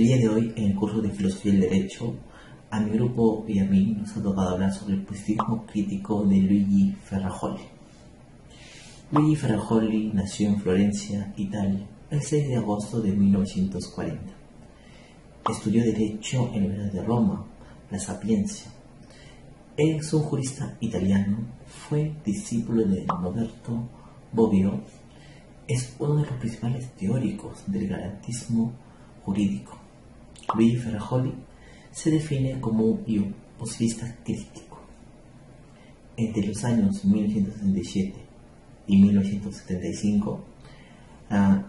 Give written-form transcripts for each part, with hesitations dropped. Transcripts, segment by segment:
El día de hoy, en el curso de Filosofía del Derecho, a mi grupo y a mí nos ha tocado hablar sobre el positivismo crítico de Luigi Ferrajoli. Luigi Ferrajoli nació en Florencia, Italia, el 6 de agosto de 1940. Estudió Derecho en la Universidad de Roma, La Sapienza. Es un jurista italiano, fue discípulo de Roberto Bobbio. Es uno de los principales teóricos del garantismo jurídico. Luigi Ferrajoli se define como un positivista crítico. Entre los años 1967 y 1975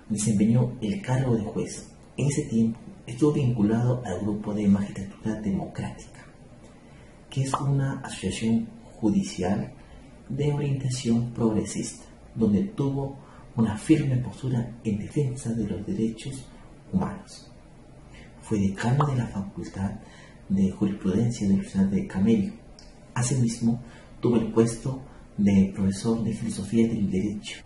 desempeñó el cargo de juez. En ese tiempo estuvo vinculado al grupo de Magistratura Democrática, que es una asociación judicial de orientación progresista, donde tuvo una firme postura en defensa de los derechos humanos. Fue decano de la Facultad de Jurisprudencia de la Universidad de Camerio. Asimismo, tuvo el puesto de profesor de Filosofía del Derecho.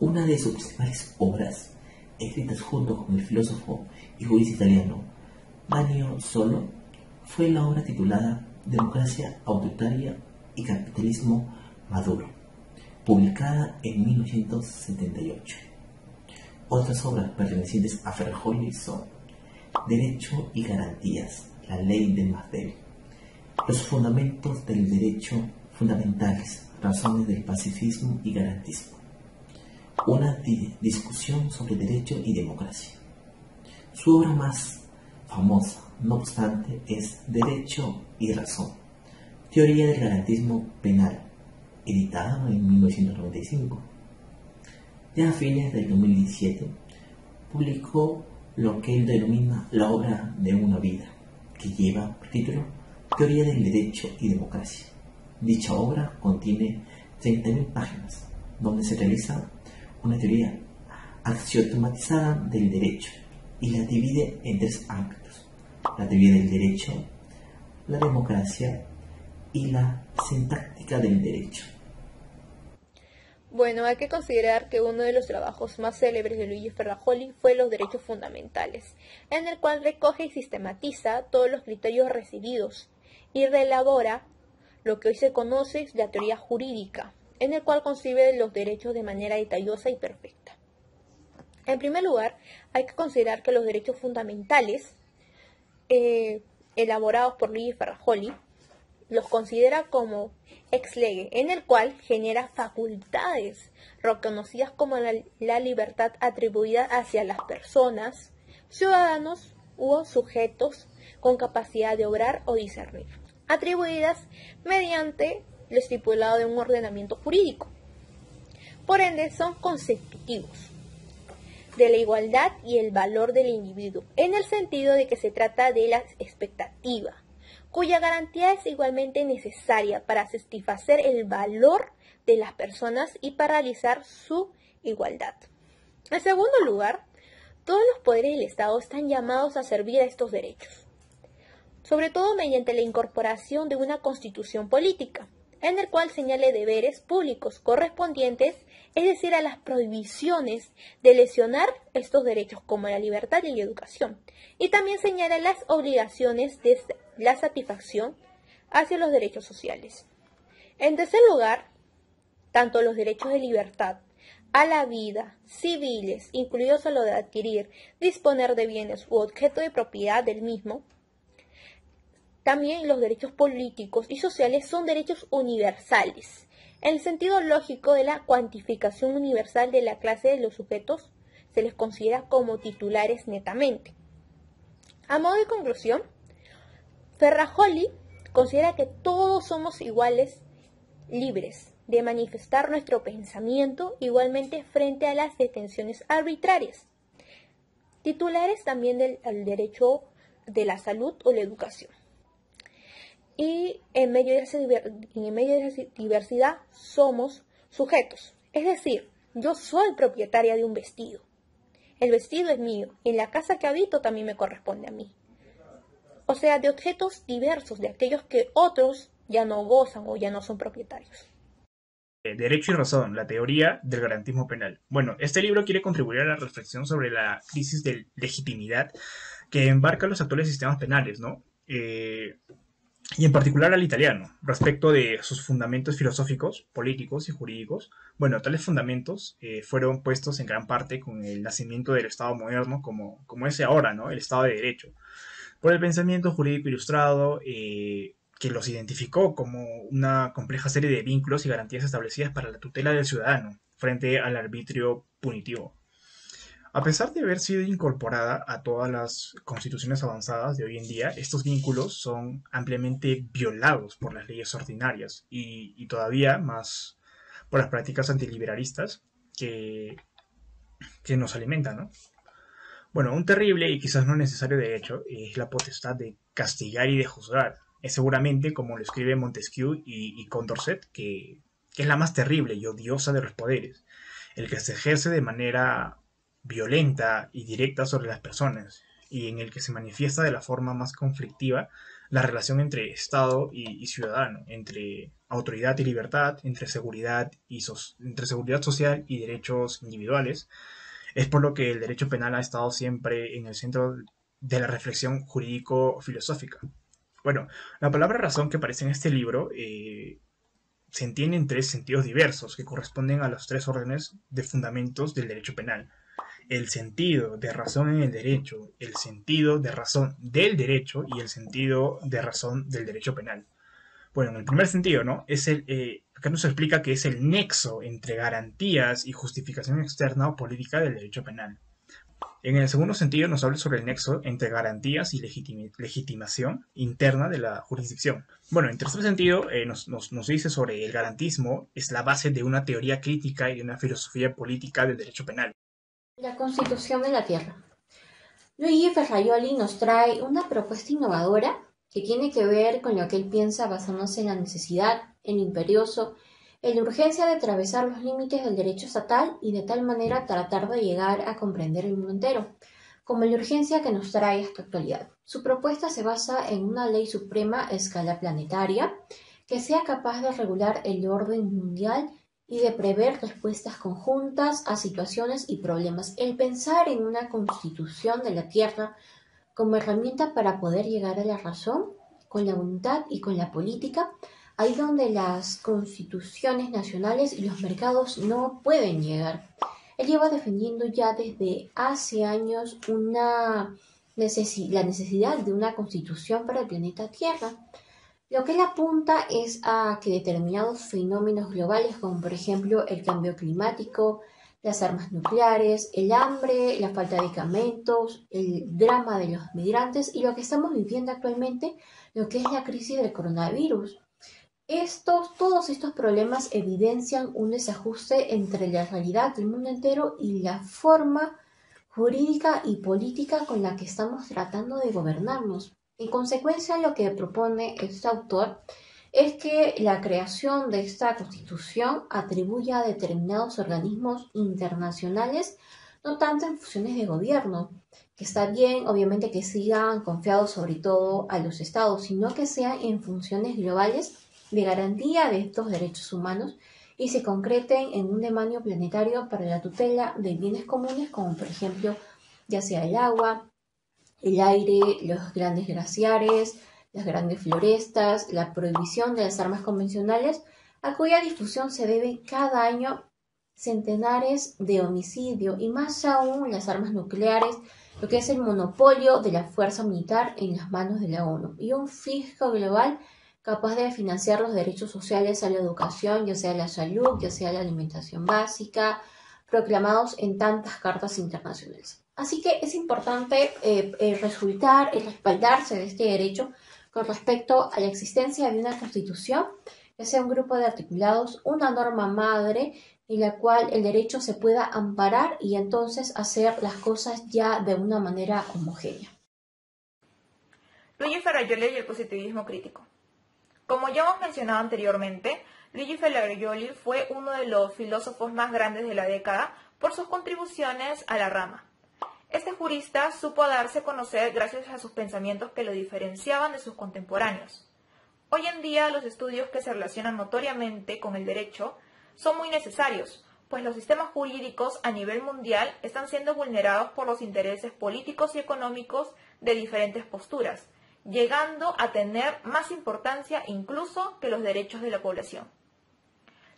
Una de sus principales obras, escritas junto con el filósofo y jurista italiano Vannio Solo, fue la obra titulada Democracia autoritaria y capitalismo maduro, publicada en 1978. Otras obras pertenecientes a Ferrajoli son Derecho y Garantías, la ley de más débil, Los fundamentos del derecho fundamentales, razones del pacifismo y garantismo, una discusión sobre derecho y democracia. Su obra más famosa, no obstante, es Derecho y razón, teoría del garantismo penal, editada en 1995. Ya a fines del 2017 publicó lo que él denomina la obra de una vida, que lleva por título Teoría del Derecho y Democracia. Dicha obra contiene 30.000 páginas, donde se realiza una teoría axiomatizada del derecho y la divide en tres ámbitos: la teoría del derecho, la democracia y la sintáctica del derecho. Bueno, hay que considerar que uno de los trabajos más célebres de Luigi Ferrajoli fue Los Derechos Fundamentales, en el cual recoge y sistematiza todos los criterios recibidos y reelabora lo que hoy se conoce es la teoría jurídica, en el cual concibe los derechos de manera detallosa y perfecta. En primer lugar, hay que considerar que los derechos fundamentales elaborados por Luigi Ferrajoli los considera como ex lege, en el cual genera facultades reconocidas como la libertad atribuida hacia las personas, ciudadanos u sujetos con capacidad de obrar o discernir, atribuidas mediante lo estipulado de un ordenamiento jurídico. Por ende, son constitutivos de la igualdad y el valor del individuo, en el sentido de que se trata de la expectativa, cuya garantía es igualmente necesaria para satisfacer el valor de las personas y para realizar su igualdad. En segundo lugar, todos los poderes del Estado están llamados a servir a estos derechos, sobre todo mediante la incorporación de una constitución política, en el cual señale deberes públicos correspondientes, es decir, a las prohibiciones de lesionar estos derechos como la libertad y la educación, y también señala las obligaciones de la satisfacción hacia los derechos sociales. En tercer lugar, tanto los derechos de libertad a la vida, civiles, incluidos a lo de adquirir, disponer de bienes u objeto de propiedad del mismo, también los derechos políticos y sociales son derechos universales, en el sentido lógico de la cuantificación universal de la clase de los sujetos, se les considera como titulares netamente. A modo de conclusión, Ferrajoli considera que todos somos iguales, libres de manifestar nuestro pensamiento igualmente frente a las detenciones arbitrarias, titulares también del derecho de la salud o la educación. Y en medio de esa diversidad somos sujetos, es decir, yo soy propietaria de un vestido, el vestido es mío, en la casa que habito también me corresponde a mí. O sea, de objetos diversos, de aquellos que otros ya no gozan o ya no son propietarios. Derecho y razón, la teoría del garantismo penal. Bueno, este libro quiere contribuir a la reflexión sobre la crisis de legitimidad que embarca los actuales sistemas penales, ¿no? Y en particular al italiano, respecto de sus fundamentos filosóficos, políticos y jurídicos. Bueno, tales fundamentos fueron puestos en gran parte con el nacimiento del Estado moderno como es ahora, ¿no? El Estado de Derecho, por el pensamiento jurídico ilustrado, que los identificó como una compleja serie de vínculos y garantías establecidas para la tutela del ciudadano frente al arbitrio punitivo. A pesar de haber sido incorporada a todas las constituciones avanzadas de hoy en día, estos vínculos son ampliamente violados por las leyes ordinarias y todavía más por las prácticas antiliberalistas que, que nos alimentan, ¿no? Bueno, un terrible y quizás no necesario derecho es la potestad de castigar y de juzgar. Es seguramente, como lo escribe Montesquieu y Condorcet, que es la más terrible y odiosa de los poderes, el que se ejerce de manera violenta y directa sobre las personas, y en el que se manifiesta de la forma más conflictiva la relación entre Estado y ciudadano, entre autoridad y libertad, entre seguridad social y derechos individuales. Es por lo que el derecho penal ha estado siempre en el centro de la reflexión jurídico-filosófica. Bueno, la palabra razón que aparece en este libro se entiende en tres sentidos diversos que corresponden a los tres órdenes de fundamentos del derecho penal: el sentido de razón en el derecho, el sentido de razón del derecho y el sentido de razón del derecho penal. Bueno, en el primer sentido, ¿no? Acá nos explica que es el nexo entre garantías y justificación externa o política del derecho penal. En el segundo sentido nos habla sobre el nexo entre garantías y legitimación interna de la jurisdicción. Bueno, en tercer sentido nos dice sobre el garantismo es la base de una teoría crítica y de una filosofía política del derecho penal. La Constitución de la Tierra. Luigi Ferrajoli nos trae una propuesta innovadora que tiene que ver con lo que él piensa basándose en la necesidad, en lo imperioso, en la urgencia de atravesar los límites del derecho estatal y de tal manera tratar de llegar a comprender el mundo entero, como la urgencia que nos trae esta actualidad. Su propuesta se basa en una ley suprema a escala planetaria que sea capaz de regular el orden mundial y de prever respuestas conjuntas a situaciones y problemas. El pensar en una constitución de la Tierra como herramienta para poder llegar a la razón, con la voluntad y con la política, ahí donde las constituciones nacionales y los mercados no pueden llegar. Él lleva defendiendo ya desde hace años la necesidad de una constitución para el planeta Tierra. Lo que él apunta es a que determinados fenómenos globales, como por ejemplo el cambio climático, las armas nucleares, el hambre, la falta de medicamentos, el drama de los migrantes y lo que estamos viviendo actualmente, lo que es la crisis del coronavirus. Todos estos problemas evidencian un desajuste entre la realidad del mundo entero y la forma jurídica y política con la que estamos tratando de gobernarnos. En consecuencia, lo que propone este autor es que la creación de esta constitución atribuya a determinados organismos internacionales, no tanto en funciones de gobierno, que está bien, obviamente, que sigan confiados sobre todo a los estados, sino que sean en funciones globales de garantía de estos derechos humanos y se concreten en un demanio planetario para la tutela de bienes comunes, como por ejemplo, ya sea el agua, el aire, los grandes glaciares, las grandes florestas, la prohibición de las armas convencionales, a cuya difusión se deben cada año centenares de homicidios y más aún las armas nucleares, lo que es el monopolio de la fuerza militar en las manos de la ONU y un fisco global capaz de financiar los derechos sociales a la educación, ya sea la salud, ya sea la alimentación básica, proclamados en tantas cartas internacionales. Así que es importante respaldarse de este derecho con respecto a la existencia de una constitución, que sea un grupo de articulados, una norma madre en la cual el derecho se pueda amparar y entonces hacer las cosas ya de una manera homogénea. Luigi Ferrajoli y el positivismo crítico. Como ya hemos mencionado anteriormente, Luigi Ferrajoli fue uno de los filósofos más grandes de la década por sus contribuciones a la rama. Este jurista supo darse a conocer gracias a sus pensamientos que lo diferenciaban de sus contemporáneos. Hoy en día los estudios que se relacionan notoriamente con el derecho son muy necesarios, pues los sistemas jurídicos a nivel mundial están siendo vulnerados por los intereses políticos y económicos de diferentes posturas, llegando a tener más importancia incluso que los derechos de la población.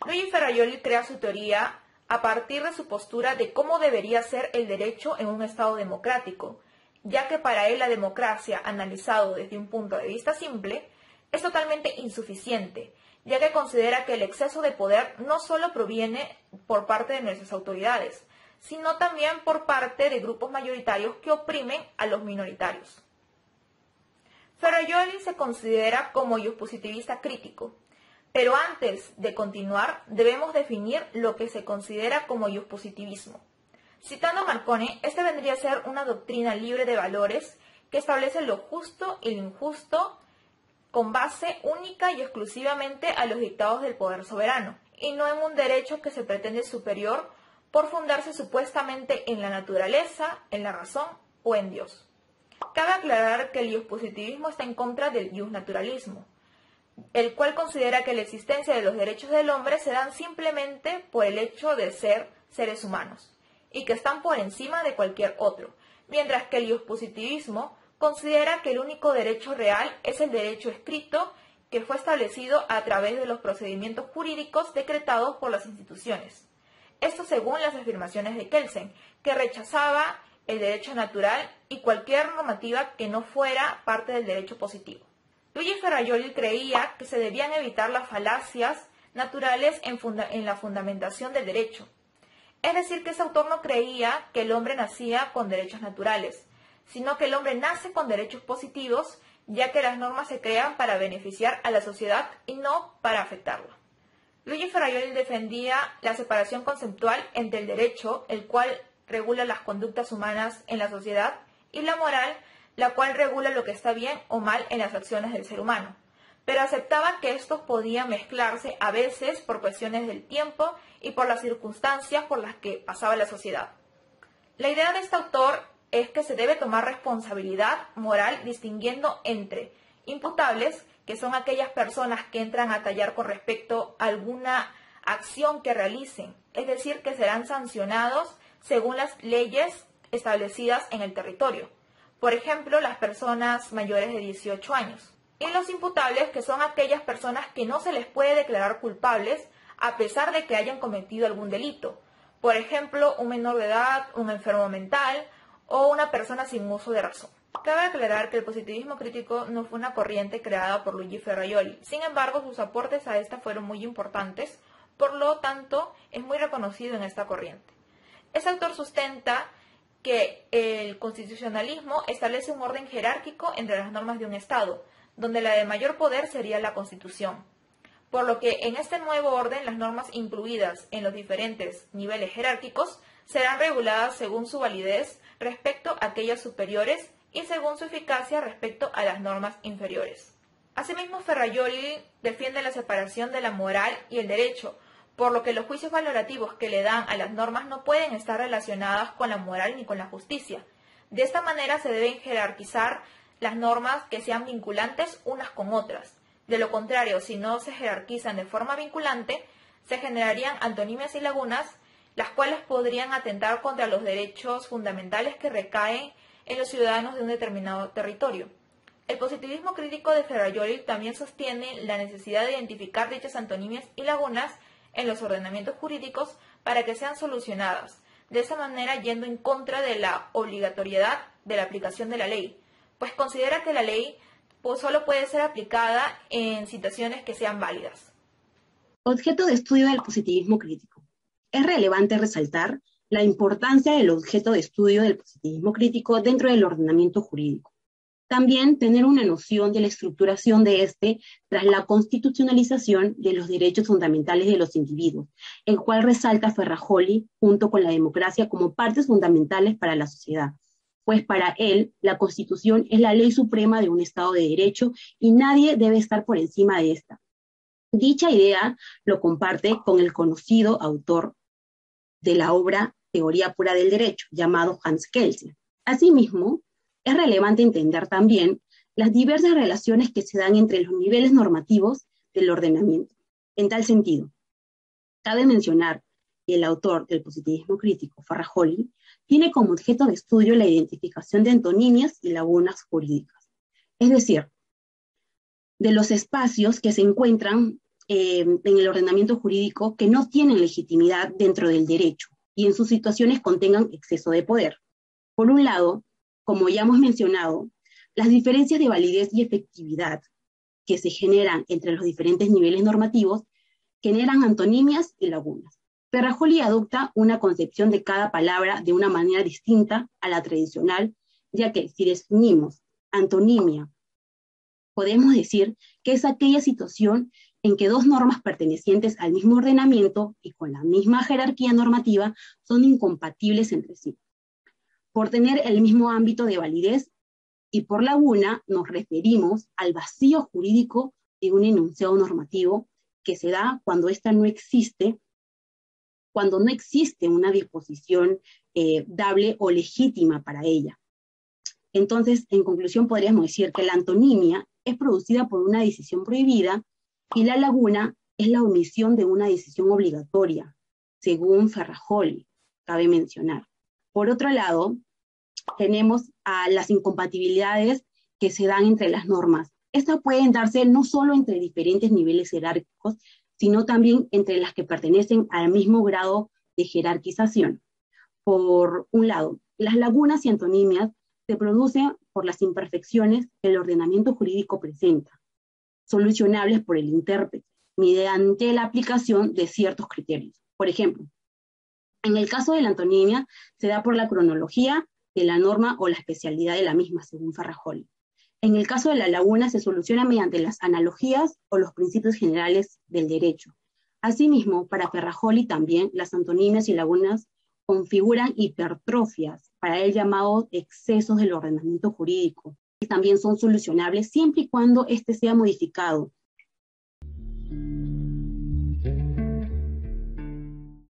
Luigi Ferrajoli crea su teoría a partir de su postura de cómo debería ser el derecho en un Estado democrático, ya que para él la democracia, analizado desde un punto de vista simple, es totalmente insuficiente, ya que considera que el exceso de poder no solo proviene por parte de nuestras autoridades, sino también por parte de grupos mayoritarios que oprimen a los minoritarios. Ferrajoli se considera como positivista crítico, pero antes de continuar debemos definir lo que se considera como positivismo. Citando a Marconi, este vendría a ser una doctrina libre de valores que establece lo justo y lo injusto con base única y exclusivamente a los dictados del poder soberano, y no en un derecho que se pretende superior por fundarse supuestamente en la naturaleza, en la razón o en Dios. Cabe aclarar que el positivismo está en contra del naturalismo, el cual considera que la existencia de los derechos del hombre se dan simplemente por el hecho de ser seres humanos, y que están por encima de cualquier otro, mientras que el positivismo considera que el único derecho real es el derecho escrito que fue establecido a través de los procedimientos jurídicos decretados por las instituciones. Esto según las afirmaciones de Kelsen, que rechazaba el derecho natural y cualquier normativa que no fuera parte del derecho positivo. Luigi Ferrajoli creía que se debían evitar las falacias naturales en la fundamentación del derecho. Es decir, que ese autor no creía que el hombre nacía con derechos naturales, sino que el hombre nace con derechos positivos, ya que las normas se crean para beneficiar a la sociedad y no para afectarla. Luigi Ferrajoli defendía la separación conceptual entre el derecho, el cual regula las conductas humanas en la sociedad, y la moral, la cual regula lo que está bien o mal en las acciones del ser humano, pero aceptaba que estos podían mezclarse a veces por cuestiones del tiempo y por las circunstancias por las que pasaba la sociedad. La idea de este autor es que se debe tomar responsabilidad moral distinguiendo entre imputables, que son aquellas personas que entran a tallar con respecto a alguna acción que realicen, es decir, que serán sancionados según las leyes establecidas en el territorio. Por ejemplo, las personas mayores de 18 años. Y los imputables, que son aquellas personas que no se les puede declarar culpables a pesar de que hayan cometido algún delito. Por ejemplo, un menor de edad, un enfermo mental o una persona sin uso de razón. Cabe aclarar que el positivismo crítico no fue una corriente creada por Luigi Ferrajoli. Sin embargo, sus aportes a esta fueron muy importantes, por lo tanto, es muy reconocido en esta corriente. Este autor sustenta que el constitucionalismo establece un orden jerárquico entre las normas de un Estado, donde la de mayor poder sería la Constitución. Por lo que en este nuevo orden las normas incluidas en los diferentes niveles jerárquicos serán reguladas según su validez respecto a aquellas superiores y según su eficacia respecto a las normas inferiores. Asimismo, Ferrajoli defiende la separación de la moral y el derecho, por lo que los juicios valorativos que le dan a las normas no pueden estar relacionadas con la moral ni con la justicia. De esta manera se deben jerarquizar las normas que sean vinculantes unas con otras. De lo contrario, si no se jerarquizan de forma vinculante, se generarían antonimias y lagunas, las cuales podrían atentar contra los derechos fundamentales que recaen en los ciudadanos de un determinado territorio. El positivismo crítico de Ferrajoli también sostiene la necesidad de identificar dichas antonimias y lagunas en los ordenamientos jurídicos para que sean solucionadas, de esa manera yendo en contra de la obligatoriedad de la aplicación de la ley, pues considera que la ley solo puede ser aplicada en situaciones que sean válidas. Objeto de estudio del positivismo crítico. Es relevante resaltar la importancia del objeto de estudio del positivismo crítico dentro del ordenamiento jurídico. También tener una noción de la estructuración de este tras la constitucionalización de los derechos fundamentales de los individuos, el cual resalta Ferrajoli junto con la democracia como partes fundamentales para la sociedad, pues para él la Constitución es la ley suprema de un Estado de Derecho y nadie debe estar por encima de esta. Dicha idea lo comparte con el conocido autor de la obra Teoría Pura del Derecho, llamado Hans Kelsen. Asimismo, es relevante entender también las diversas relaciones que se dan entre los niveles normativos del ordenamiento. En tal sentido, cabe mencionar el autor del positivismo crítico, Ferrajoli, tiene como objeto de estudio la identificación de antonimias y lagunas jurídicas. Es decir, de los espacios que se encuentran en el ordenamiento jurídico que no tienen legitimidad dentro del derecho y en sus situaciones contengan exceso de poder. Por un lado, como ya hemos mencionado, las diferencias de validez y efectividad que se generan entre los diferentes niveles normativos generan antonimias y lagunas. Ferrajoli adopta una concepción de cada palabra de una manera distinta a la tradicional, ya que si definimos antonimia, podemos decir que es aquella situación en que dos normas pertenecientes al mismo ordenamiento y con la misma jerarquía normativa son incompatibles entre sí, por tener el mismo ámbito de validez, y por laguna nos referimos al vacío jurídico de un enunciado normativo que se da cuando ésta no existe, cuando no existe una disposición dable o legítima para ella. Entonces, en conclusión, podríamos decir que la antonimia es producida por una decisión prohibida y la laguna es la omisión de una decisión obligatoria, según Ferrajoli, cabe mencionar. Por otro lado, tenemos a las incompatibilidades que se dan entre las normas. Estas pueden darse no solo entre diferentes niveles jerárquicos, sino también entre las que pertenecen al mismo grado de jerarquización. Por un lado, las lagunas y antonimias se producen por las imperfecciones que el ordenamiento jurídico presenta, solucionables por el intérprete, mediante la aplicación de ciertos criterios. Por ejemplo, en el caso de la antonimia, se da por la cronología de la norma o la especialidad de la misma, según Ferrajoli. En el caso de la laguna, se soluciona mediante las analogías o los principios generales del derecho. Asimismo, para Ferrajoli también, las antonimias y lagunas configuran hipertrofias, para él llamados excesos del ordenamiento jurídico, y también son solucionables siempre y cuando éste sea modificado